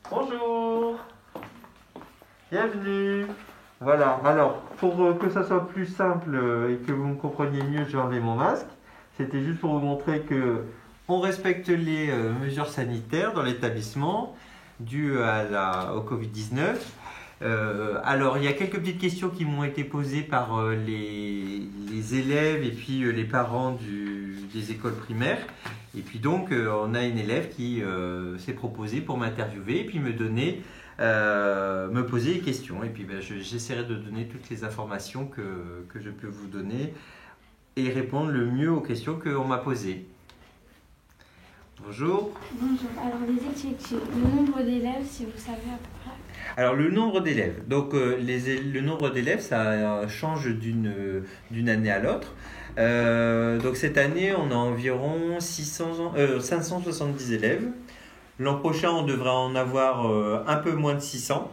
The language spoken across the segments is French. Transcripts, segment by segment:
Bonjour, bienvenue. Voilà, alors pour que ça soit plus simple et que vous me compreniez mieux, j'ai enlevé mon masque. C'était juste pour vous montrer que on respecte les mesures sanitaires dans l'établissement dues au Covid-19. Alors, il y a quelques petites questions qui m'ont été posées par les élèves et puis les parents des écoles primaires. Et puis donc, on a une élève qui s'est proposée pour m'interviewer et puis me poser des questions. Et puis, j'essaierai de donner toutes les informations que je peux vous donner et répondre le mieux aux questions qu'on m'a posées. Bonjour. Bonjour. Alors, les effectifs, le nombre d'élèves, si vous savez à peu près. Alors, le nombre d'élèves. Donc, le nombre d'élèves, ça change d'une année à l'autre. Donc, cette année, on a environ 570 élèves. L'an prochain, on devrait en avoir un peu moins de 600.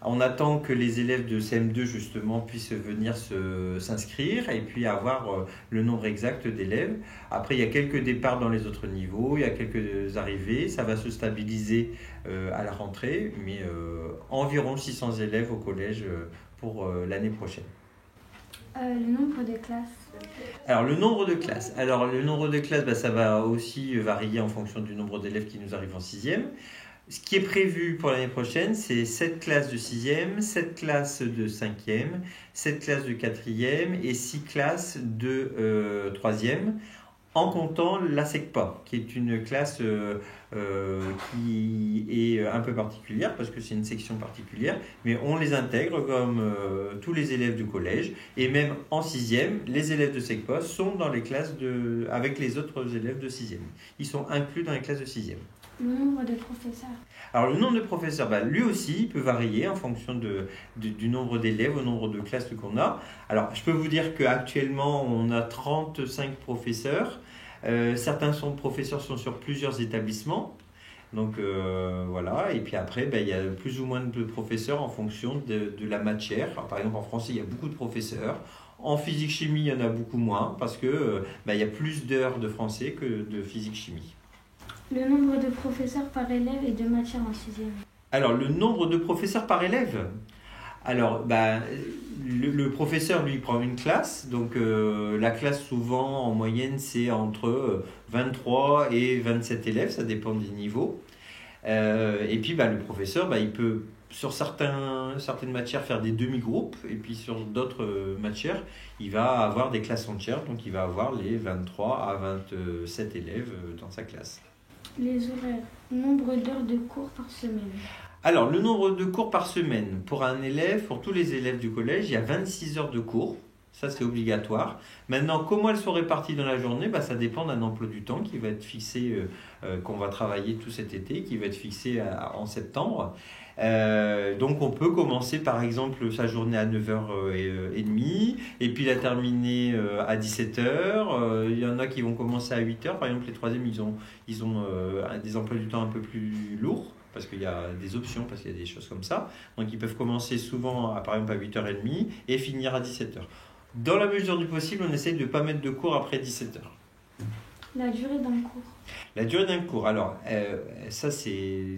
On attend que les élèves de CM2 justement puissent venir s'inscrire et puis avoir le nombre exact d'élèves. Après, il y a quelques départs dans les autres niveaux, il y a quelques arrivées, ça va se stabiliser à la rentrée, mais environ 600 élèves au collège pour l'année prochaine. Le nombre de classes. Alors le nombre de classes. Ça va aussi varier en fonction du nombre d'élèves qui nous arrivent en 6e. Ce qui est prévu pour l'année prochaine, c'est 7 classes de 6e, 7 classes de 5e, 7 classes de 4e et 6 classes de 3e, en comptant la SECPA, qui est une classe qui est un peu particulière, parce que c'est une section particulière, mais on les intègre comme tous les élèves du collège, et même en 6e, les élèves de SECPA sont dans les classes avec les autres élèves de 6e. Ils sont inclus dans les classes de 6e. Le nombre de professeurs. Alors le nombre de professeurs, lui aussi, peut varier en fonction du nombre d'élèves, au nombre de classes qu'on a. Alors je peux vous dire qu'actuellement, on a 35 professeurs. Certains professeurs sont sur plusieurs établissements. Donc voilà, et puis après, il y a plus ou moins de professeurs en fonction de la matière. Alors, par exemple, en français, il y a beaucoup de professeurs. En physique-chimie, il y en a beaucoup moins parce que il y a plus d'heures de français que de physique-chimie. Le nombre de professeurs par élève et de matières en 6e. Alors, le nombre de professeurs par élève. Alors, le professeur, lui, prend une classe. Donc, la classe, souvent, en moyenne, c'est entre 23 et 27 élèves. Ça dépend des niveaux. Et puis, le professeur, il peut, sur certaines matières, faire des demi-groupes. Et puis, sur d'autres matières, il va avoir des classes entières. Donc, il va avoir les 23 à 27 élèves dans sa classe. Les horaires. Nombre d'heures de cours par semaine. Alors, le nombre de cours par semaine pour un élève, pour tous les élèves du collège, il y a 26 heures de cours. Ça, c'est obligatoire. Maintenant, comment elles sont réparties dans la journée, ça dépend d'un emploi du temps qui va être fixé, qu'on va travailler tout cet été, qui va être fixé en septembre. Donc, on peut commencer, par exemple, sa journée à 9h30 et puis la terminer à 17h. Il y en a qui vont commencer à 8h. Par exemple, les troisièmes, ils ont des emplois du temps un peu plus lourds, parce qu'il y a des options, parce qu'il y a des choses comme ça. Donc, ils peuvent commencer souvent, par exemple, à 8h30 et finir à 17h. Dans la mesure du possible, on essaye de ne pas mettre de cours après 17h. La durée d'un cours. La durée d'un cours, alors, ça, c'est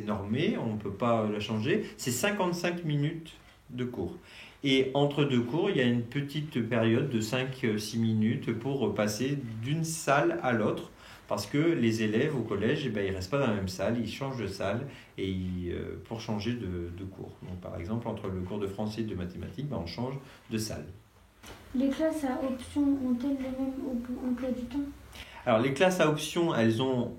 normé, on ne peut pas la changer. C'est 55 minutes de cours. Et entre deux cours, il y a une petite période de 5-6 minutes pour passer d'une salle à l'autre. Parce que les élèves au collège, ils ne restent pas dans la même salle, ils changent de salle pour changer de cours. Donc, par exemple, entre le cours de français et de mathématiques, on change de salle. Les classes à option ont-elles le même emploi du temps ? Alors, les classes à option, elles ont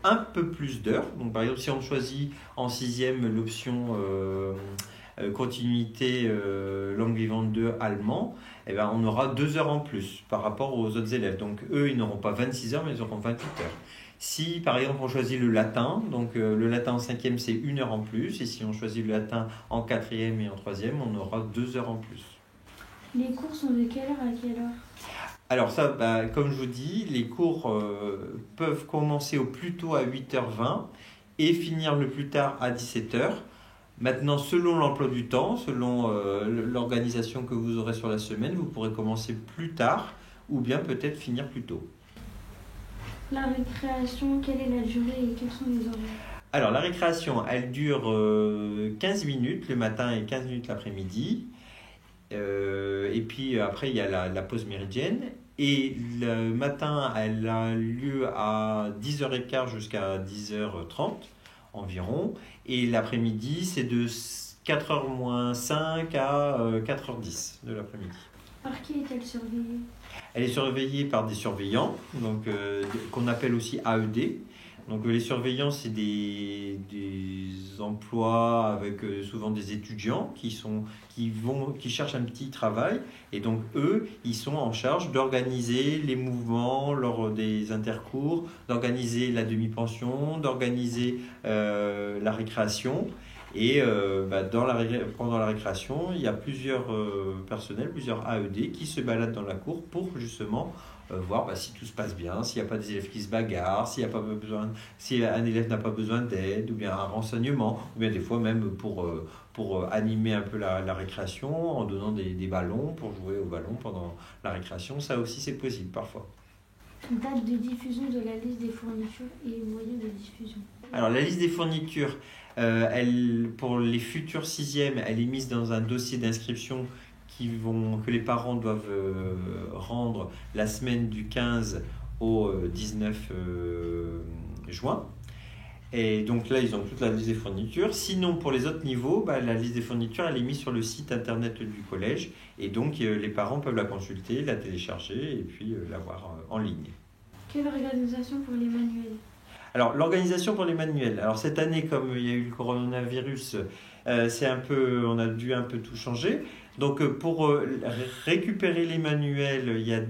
un peu plus d'heures. Donc, par exemple, si on choisit en 6e l'option continuité langue vivante 2 allemand, on aura 2 heures en plus par rapport aux autres élèves. Donc eux, ils n'auront pas 26 heures, mais ils auront 28 heures. Si par exemple on choisit le latin, donc le latin en 5e, c'est 1 heure en plus. Et si on choisit le latin en 4e et en 3e, on aura 2 heures en plus. Les cours sont de quelle heure à quelle heure ? Alors ça, comme je vous dis, les cours peuvent commencer au plus tôt à 8h20 et finir le plus tard à 17h. Maintenant, selon l'emploi du temps, selon l'organisation que vous aurez sur la semaine, vous pourrez commencer plus tard ou bien peut-être finir plus tôt. La récréation, quelle est la durée et quels sont les horaires ? Alors, la récréation, elle dure 15 minutes le matin et 15 minutes l'après-midi. Et puis après, il y a la pause méridienne. Et le matin, elle a lieu à 10h15 jusqu'à 10h30 environ. Et l'après-midi, c'est de 4h-5 à 4h10 de l'après-midi. Par qui est-elle surveillée? Elle est surveillée par des surveillants, donc, qu'on appelle aussi AED. Donc les surveillants, c'est des emplois avec souvent des étudiants qui cherchent un petit travail. Et donc eux, ils sont en charge d'organiser les mouvements lors des intercours, d'organiser la demi-pension, d'organiser la récréation. Et pendant la récréation, il y a plusieurs personnels, plusieurs AED qui se baladent dans la cour pour justement voir si tout se passe bien, s'il n'y a pas des élèves qui se bagarrent, si un élève n'a pas besoin d'aide, ou bien un renseignement, ou bien des fois même pour animer un peu la récréation en donnant des ballons pour jouer au ballon pendant la récréation. Ça aussi, c'est possible parfois. Date de diffusion de la liste des fournitures et moyens de diffusion. Alors, la liste des fournitures, pour les futurs sixièmes, elle est mise dans un dossier d'inscription que les parents doivent rendre la semaine du 15 au 19 juin. Et donc là, ils ont toute la liste des fournitures. Sinon, pour les autres niveaux, la liste des fournitures, elle est mise sur le site internet du collège. Et donc, les parents peuvent la consulter, la télécharger et puis la voir en ligne. Quelle organisation pour les manuels? Alors, l'organisation pour les manuels. Alors, cette année, comme il y a eu le coronavirus, on a dû un peu tout changer. Donc, pour récupérer les manuels, il y a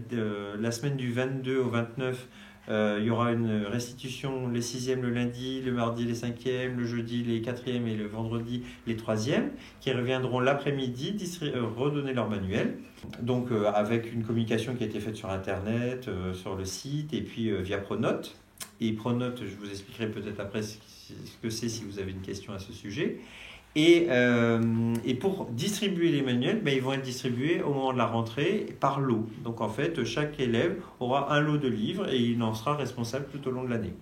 la semaine du 22 au 29, il y aura une restitution les 6e le lundi, le mardi les 5e, le jeudi les 4e et le vendredi les 3e, qui reviendront l'après-midi redonner leur manuel. Donc, avec une communication qui a été faite sur Internet, sur le site et puis via Pronote. Et Pronote, je vous expliquerai peut-être après ce que c'est si vous avez une question à ce sujet. Et pour distribuer les manuels, ils vont être distribués au moment de la rentrée par lot. Donc en fait, chaque élève aura un lot de livres et il en sera responsable tout au long de l'année.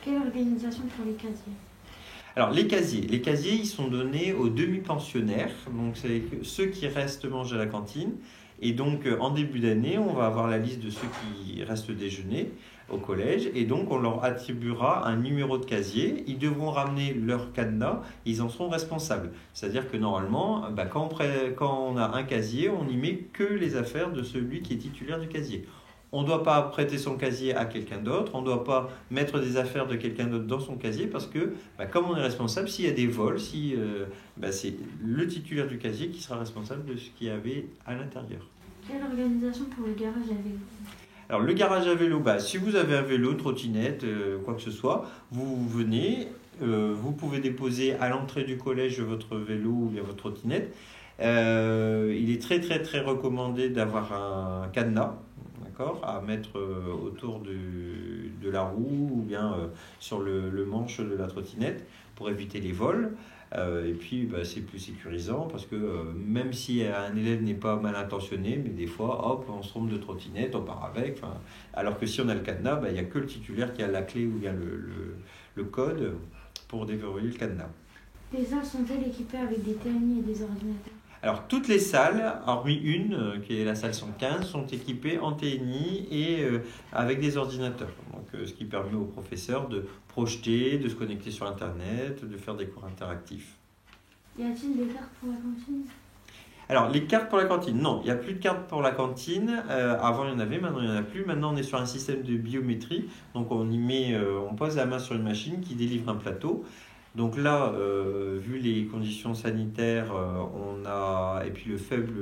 Quelle organisation pour les casiers? Alors les casiers, ils sont donnés aux demi-pensionnaires, donc c'est ceux qui restent manger à la cantine. Et donc en début d'année, on va avoir la liste de ceux qui restent déjeuner au collège et donc on leur attribuera un numéro de casier. Ils devront ramener leur cadenas, ils en seront responsables. C'est-à-dire que normalement, quand on a un casier, on n'y met que les affaires de celui qui est titulaire du casier. On ne doit pas prêter son casier à quelqu'un d'autre, on ne doit pas mettre des affaires de quelqu'un d'autre dans son casier parce que, comme on est responsable, s'il y a des vols, c'est le titulaire du casier qui sera responsable de ce qu'il y avait à l'intérieur. Quelle organisation pour le garage à vélo? Alors le garage à vélo, si vous avez un vélo, une trottinette, quoi que ce soit, vous venez, vous pouvez déposer à l'entrée du collège votre vélo ou bien votre trottinette. Il est très très très recommandé d'avoir un cadenas, d'accord, à mettre autour de la roue ou bien sur le manche de la trottinette pour éviter les vols. Et puis c'est plus sécurisant parce que même si un élève n'est pas mal intentionné, mais des fois hop on se trompe de trottinette, on part avec, alors que si on a le cadenas, il n'y a que le titulaire qui a la clé ou bien le code pour déverrouiller le cadenas. Les salles sont-elles équipées avec des TNI et des ordinateurs? Alors toutes les salles, hormis une qui est la salle 115, sont équipées en TNI et avec des ordinateurs. Donc, ce qui permet aux professeurs de projeter, de se connecter sur Internet, de faire des cours interactifs. Y a-t-il des cartes pour la cantine? Alors les cartes pour la cantine, non, il n'y a plus de cartes pour la cantine. Avant il y en avait, maintenant il n'y en a plus. Maintenant on est sur un système de biométrie. Donc on pose la main sur une machine qui délivre un plateau. Donc là, vu les conditions sanitaires, et puis le faible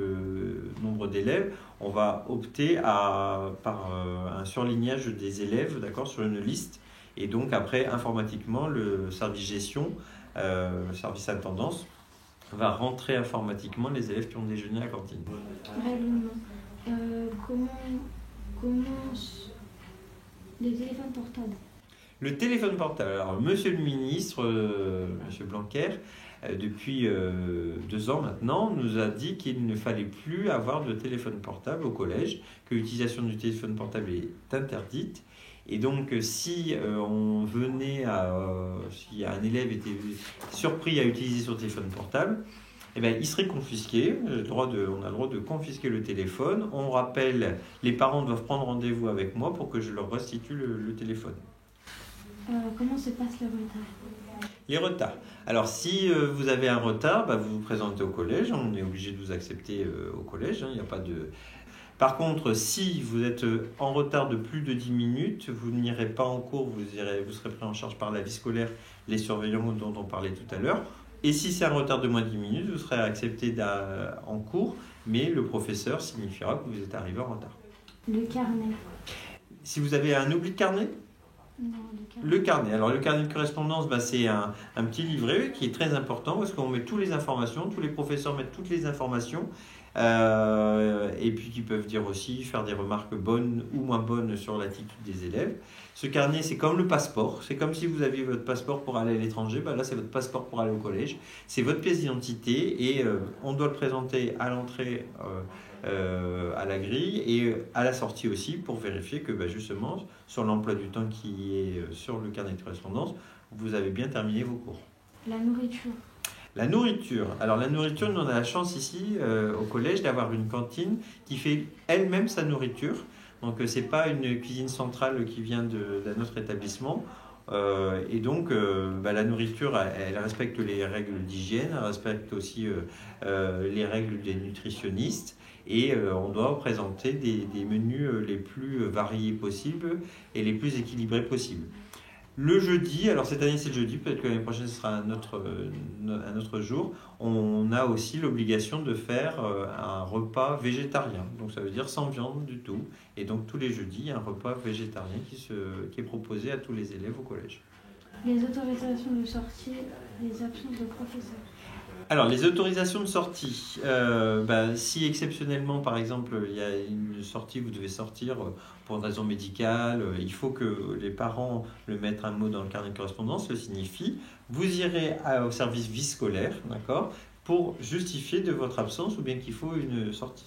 nombre d'élèves, on va opter par un surlignage des élèves, d'accord, sur une liste. Et donc après, informatiquement, le service gestion, le service intendance, va rentrer informatiquement les élèves qui ont déjeuné à la cantine. Comment les téléphones portables? Le téléphone portable. Alors, Monsieur le ministre, Monsieur Blanquer, depuis 2 ans maintenant, nous a dit qu'il ne fallait plus avoir de téléphone portable au collège, que l'utilisation du téléphone portable est interdite. Et donc, si si un élève était surpris à utiliser son téléphone portable, eh bien, il serait confisqué. On a le droit de confisquer le téléphone. On rappelle, les parents doivent prendre rendez-vous avec moi pour que je leur restitue le téléphone. Comment se passe le retard? Les retards. Alors, si vous avez un retard, vous vous présentez au collège. On est obligé de vous accepter au collège. Il n'y a pas de... Par contre, si vous êtes en retard de plus de 10 minutes, vous n'irez pas en cours, vous serez pris en charge par la vie scolaire, les surveillants dont on parlait tout à l'heure. Et si c'est un retard de moins de 10 minutes, vous serez accepté en cours, mais le professeur signifiera que vous êtes arrivé en retard. Le carnet. Si vous avez un oubli de carnet? Non, le carnet. Alors, le carnet de correspondance, c'est un petit livret qui est très important parce qu'on met toutes les informations, tous les professeurs mettent toutes les informations. Et puis qui peuvent dire aussi, faire des remarques bonnes ou moins bonnes sur l'attitude des élèves. Ce carnet, c'est comme le passeport. C'est comme si vous aviez votre passeport pour aller à l'étranger. Là, c'est votre passeport pour aller au collège. C'est votre pièce d'identité et on doit le présenter à l'entrée à la grille et à la sortie aussi pour vérifier que justement, sur l'emploi du temps qui est sur le carnet de correspondance, vous avez bien terminé vos cours. La nourriture. La nourriture. Alors la nourriture, nous on a la chance ici au collège d'avoir une cantine qui fait elle-même sa nourriture. Donc c'est pas une cuisine centrale qui vient d'un autre établissement. Et donc la nourriture, elle respecte les règles d'hygiène, elle respecte aussi les règles des nutritionnistes. Et on doit présenter des menus les plus variés possibles et les plus équilibrés possibles. Le jeudi, alors cette année c'est le jeudi, peut-être que l'année prochaine ce sera un autre jour, on a aussi l'obligation de faire un repas végétarien. Donc ça veut dire sans viande du tout. Et donc tous les jeudis, il y a un repas végétarien qui est proposé à tous les élèves au collège. Les autorisations de sortie, les absences de professeurs. Alors, les autorisations de sortie, si exceptionnellement, par exemple, il y a une sortie, vous devez sortir pour une raison médicale, il faut que les parents le mettent un mot dans le carnet de correspondance, le signifie. Vous irez au service vie scolaire, d'accord, pour justifier de votre absence ou bien qu'il faut une sortie.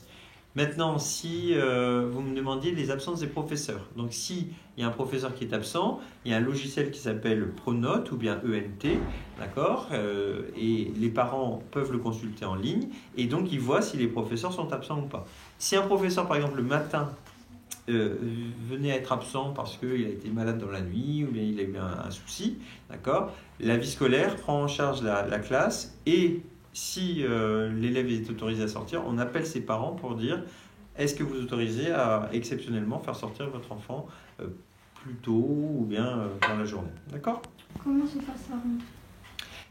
Maintenant, si vous me demandiez les absences des professeurs, donc s'il y a un professeur qui est absent, il y a un logiciel qui s'appelle Pronote ou bien ENT, d'accord, et les parents peuvent le consulter en ligne et donc ils voient si les professeurs sont absents ou pas. Si un professeur, par exemple, le matin, venait à être absent parce qu'il a été malade dans la nuit ou bien il a eu un souci, d'accord, la vie scolaire prend en charge la classe et si l'élève est autorisé à sortir, on appelle ses parents pour dire est-ce que vous autorisez à exceptionnellement faire sortir votre enfant plus tôt ou bien dans la journée. D'accord ? Comment se passe la rentrée ?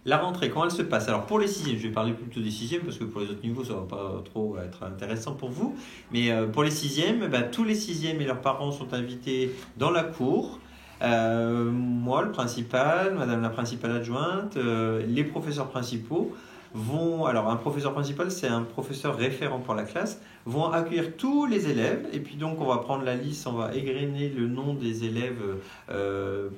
La rentrée, comment elle se passe ? Alors pour les sixièmes, je vais parler plutôt des sixièmes parce que pour les autres niveaux, ça ne va pas trop être intéressant pour vous. Mais pour les sixièmes, tous les sixièmes et leurs parents sont invités dans la cour. Moi, le principal, madame la principale adjointe, les professeurs principaux vont, alors un professeur principal c'est un professeur référent pour la classe, vont accueillir tous les élèves et puis donc on va prendre la liste, on va égrener le nom des élèves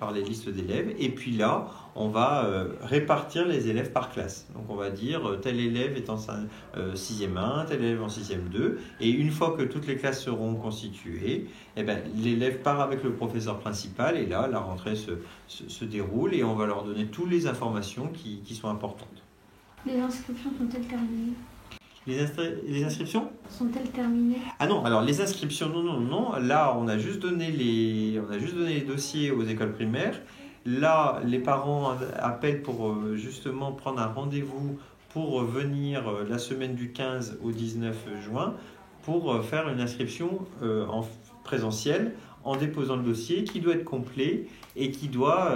par les listes d'élèves et puis là on va répartir les élèves par classe. Donc on va dire tel élève est en 6e 1, tel élève en 6e 2 et une fois que toutes les classes seront constituées, l'élève part avec le professeur principal et là la rentrée se déroule et on va leur donner toutes les informations qui sont importantes. Les inscriptions sont-elles terminées ? Les inscriptions ? Sont-elles terminées ? Ah non, alors les inscriptions, non. Là, on a juste donné les dossiers aux écoles primaires. Là, les parents appellent pour justement prendre un rendez-vous pour venir la semaine du 15 au 19 juin pour faire une inscription en présentiel en déposant le dossier qui doit être complet et qui doit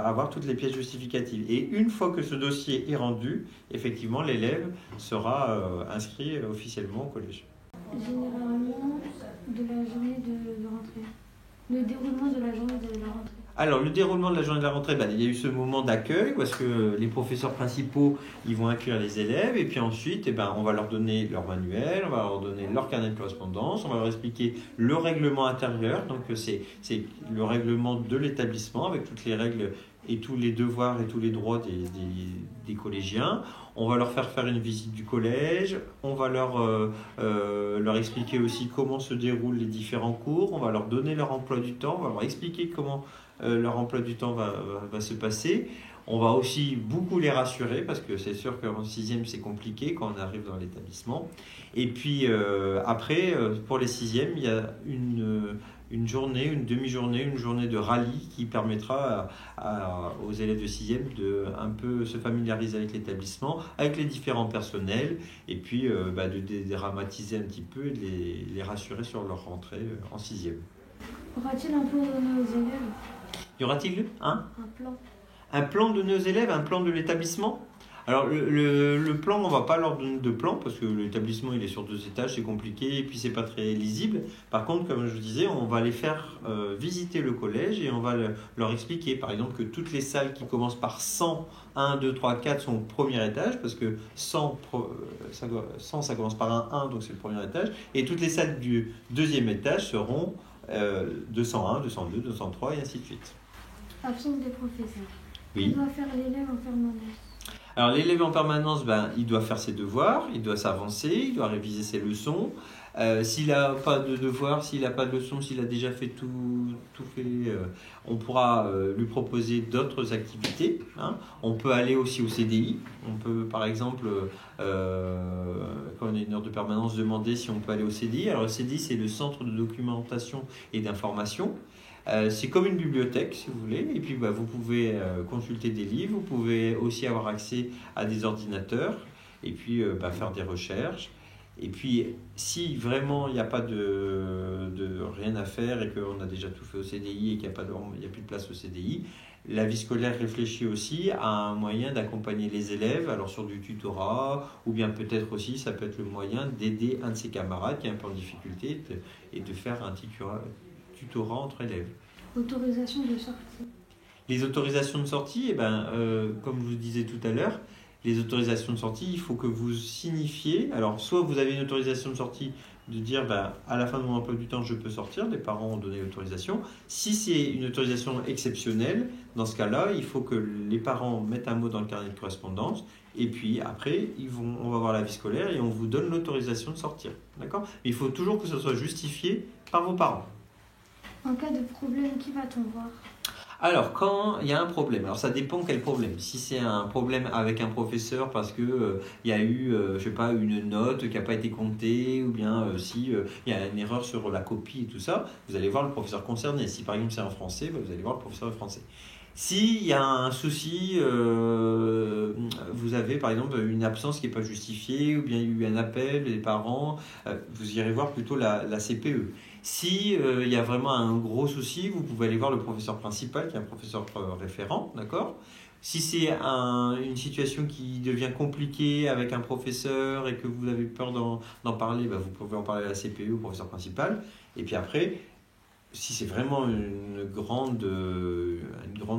avoir toutes les pièces justificatives. Et une fois que ce dossier est rendu, effectivement, l'élève sera inscrit officiellement au collège. Généralement, de la journée de rentrée. Le déroulement de la journée de la rentrée. Alors, le déroulement de la journée de la rentrée, il y a eu ce moment d'accueil parce que les professeurs principaux, ils vont accueillir les élèves et puis ensuite, on va leur donner leur manuel, on va leur donner leur carnet de correspondance, on va leur expliquer le règlement intérieur. Donc, c'est le règlement de l'établissement avec toutes les règles et tous les devoirs et tous les droits des collégiens. On va leur faire une visite du collège, on va leur expliquer aussi comment se déroulent les différents cours, on va leur donner leur emploi du temps, on va leur expliquer comment leur emploi du temps va se passer. On va aussi beaucoup les rassurer parce que c'est sûr qu'en sixième c'est compliqué quand on arrive dans l'établissement. Et puis après, pour les sixièmes, il y a une journée, une demi-journée, une journée de rallye qui permettra aux élèves de sixième de un peu se familiariser avec l'établissement, avec les différents personnels et puis de dédramatiser un petit peu et de les rassurer sur leur rentrée en sixième. Aura-t-il un plan donné aux élèves? Y aura-t-il un plan? Un plan de nos élèves, un plan de l'établissement? Alors le plan, on ne va pas leur donner de plan parce que l'établissement il est sur 2 étages, c'est compliqué et puis c'est pas très lisible. Par contre, comme je vous disais, on va les faire visiter le collège et on va leur expliquer par exemple que toutes les salles qui commencent par 100, 1, 2, 3, 4 sont au premier étage parce que 100 ça commence par un 1 donc c'est le premier étage et toutes les salles du deuxième étage seront 201, 202, 203 et ainsi de suite. Absence des professeurs. Oui. Que doit faire l'élève en permanence? Alors l'élève en permanence, il doit faire ses devoirs, il doit s'avancer, il doit réviser ses leçons. S'il n'a pas de devoirs, s'il n'a pas de leçons, s'il a déjà fait tout fait, on pourra lui proposer d'autres activités. On peut aller aussi au CDI. On peut par exemple, quand on a une heure de permanence, demander si on peut aller au CDI. Alors le CDI, c'est le centre de documentation et d'information. C'est comme une bibliothèque si vous voulez et puis vous pouvez consulter des livres, vous pouvez aussi avoir accès à des ordinateurs et puis faire des recherches et puis si vraiment il n'y a pas de rien à faire et qu'on a déjà tout fait au CDI et qu'il n'y a plus de place au CDI, la vie scolaire réfléchit aussi à un moyen d'accompagner les élèves, alors sur du tutorat ou bien peut-être aussi ça peut être le moyen d'aider un de ses camarades qui est un peu en difficulté et de faire un tutorat entre élèves. Autorisation de sortie. Les autorisations de sortie, comme je vous disais tout à l'heure, les autorisations de sortie, il faut que vous signifiez. Alors, soit vous avez une autorisation de sortie de dire à la fin de mon emploi du temps, je peux sortir, les parents ont donné l'autorisation. Si c'est une autorisation exceptionnelle, dans ce cas-là, il faut que les parents mettent un mot dans le carnet de correspondance et puis après, on va voir la vie scolaire et on vous donne l'autorisation de sortir. D'accord ? Mais il faut toujours que ce soit justifié par vos parents. En cas de problème, qui va-t-on voir? Alors, quand il y a un problème, alors ça dépend quel problème. Si c'est un problème avec un professeur parce que il y a eu, une note qui n'a pas été comptée, ou bien si il y a une erreur sur la copie et tout ça, vous allez voir le professeur concerné. Si par exemple c'est en français, vous allez voir le professeur de français. S'il y a un souci, vous avez par exemple une absence qui n'est pas justifiée, ou bien il y a eu un appel des parents, vous irez voir plutôt la CPE. Si il y a vraiment un gros souci, vous pouvez aller voir le professeur principal, qui est un professeur référent, d'accord ? Si c'est une situation qui devient compliquée avec un professeur et que vous avez peur d'en parler, vous pouvez en parler à la CPE, au professeur principal. Et puis après, si c'est vraiment une grande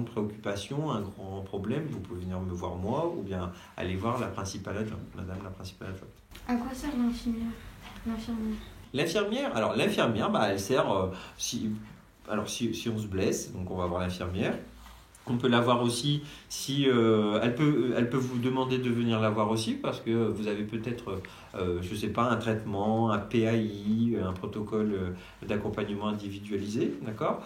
préoccupation, un grand problème, vous pouvez venir me voir moi ou bien aller voir la principale adjointe, madame la principale adjointe. À quoi sert l'infirmière? L'infirmière, alors l'infirmière, elle sert si on se blesse, donc on va voir l'infirmière. On peut la voir aussi si elle peut vous demander de venir la voir aussi parce que vous avez peut-être un traitement, un PAI, un protocole d'accompagnement individualisé, d'accord.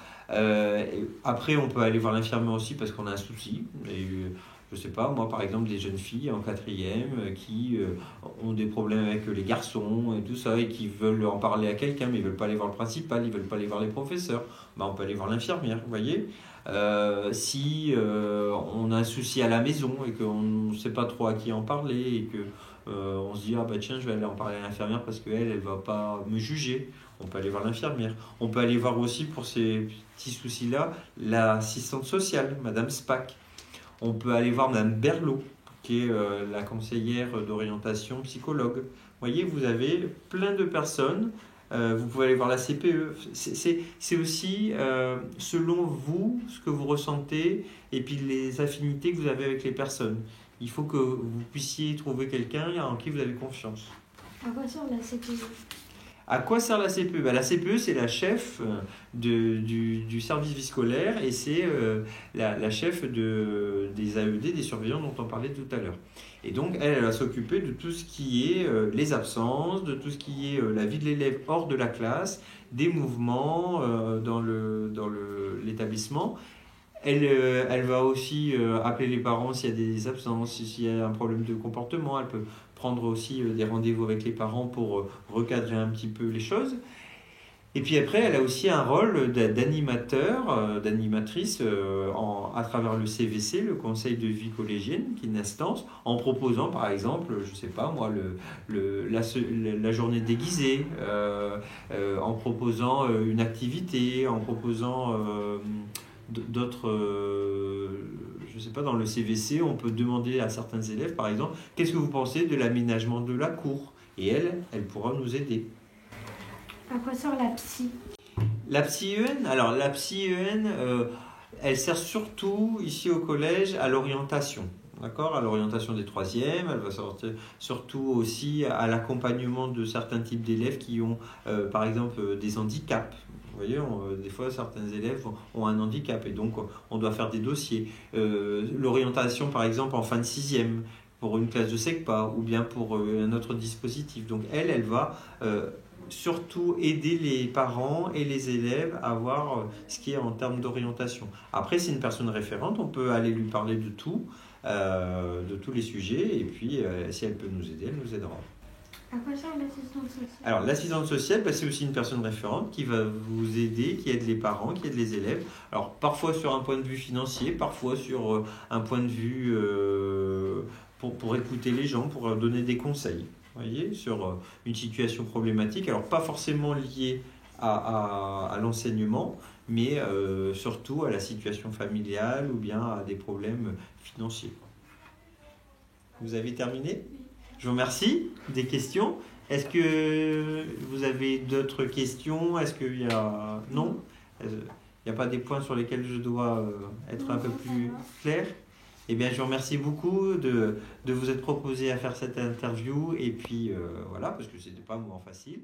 Après on peut aller voir l'infirmière aussi parce qu'on a un souci et moi par exemple des jeunes filles en 4e qui ont des problèmes avec les garçons et tout ça et qui veulent en parler à quelqu'un mais ils veulent pas aller voir le principal, ils veulent pas aller voir les professeurs, on peut aller voir l'infirmière, vous voyez. Si on a un souci à la maison et qu'on ne sait pas trop à qui en parler et que on se dit tiens je vais aller en parler à l'infirmière parce qu'elle va pas me juger, on peut aller voir l'infirmière. On peut aller voir aussi pour ces petits soucis là l'assistante sociale, Madame Spack. On peut aller voir Madame Berlot qui est la conseillère d'orientation psychologue. Vous voyez, vous avez plein de personnes Vous pouvez aller voir la CPE. C'est aussi selon vous, ce que vous ressentez et puis les affinités que vous avez avec les personnes. Il faut que vous puissiez trouver quelqu'un en qui vous avez confiance. À quoi sert la CPE? À quoi sert la CPE? La CPE, c'est la chef du service vie scolaire et c'est la chef des AED, des surveillants dont on parlait tout à l'heure. Et donc, elle va s'occuper de tout ce qui est les absences, de tout ce qui est la vie de l'élève hors de la classe, des mouvements dans l'établissement. Elle va aussi appeler les parents s'il y a des absences, s'il y a un problème de comportement. Elle peut prendre aussi des rendez-vous avec les parents pour recadrer un petit peu les choses. Et puis après, elle a aussi un rôle d'animateur, d'animatrice à travers le CVC, le Conseil de vie collégienne, qui est une instance, en proposant par exemple, je ne sais pas moi, la journée déguisée, en proposant une activité, en proposant d'autres, je ne sais pas, dans le CVC, on peut demander à certains élèves, par exemple, qu'est-ce que vous pensez de l'aménagement de la cour? Et elle pourra nous aider. À quoi sert la psy? La psy-EN, alors la psy-EN, elle sert surtout ici au collège à l'orientation. D'accord, à l'orientation des troisièmes, elle va sortir surtout aussi à l'accompagnement de certains types d'élèves qui ont, par exemple, des handicaps. Vous voyez, des fois, certains élèves ont un handicap et donc on doit faire des dossiers. L'orientation, par exemple, en fin de sixième, pour une classe de SECPA ou bien pour un autre dispositif. Donc elle va surtout aider les parents et les élèves à voir ce qui est en termes d'orientation. Après, c'est une personne référente, on peut aller lui parler de tout, de tous les sujets, et puis si elle peut nous aider, elle nous aidera. À quoi sert l'assistante sociale? Alors, l'assistante sociale, c'est aussi une personne référente qui va vous aider, qui aide les parents, qui aide les élèves. Alors, parfois sur un point de vue financier, parfois sur un point de vue pour écouter les gens, pour leur donner des conseils. Vous voyez, sur une situation problématique. Alors, pas forcément liée à l'enseignement, mais surtout à la situation familiale ou bien à des problèmes financiers. Vous avez terminé ? Je vous remercie. Des questions? Est-ce que vous avez d'autres questions? Est-ce qu'il y a... Non? Il n'y a pas des points sur lesquels je dois être un peu plus clair? Eh bien, je vous remercie beaucoup de vous être proposé à faire cette interview. Et puis, voilà, parce que ce n'était pas un moment facile.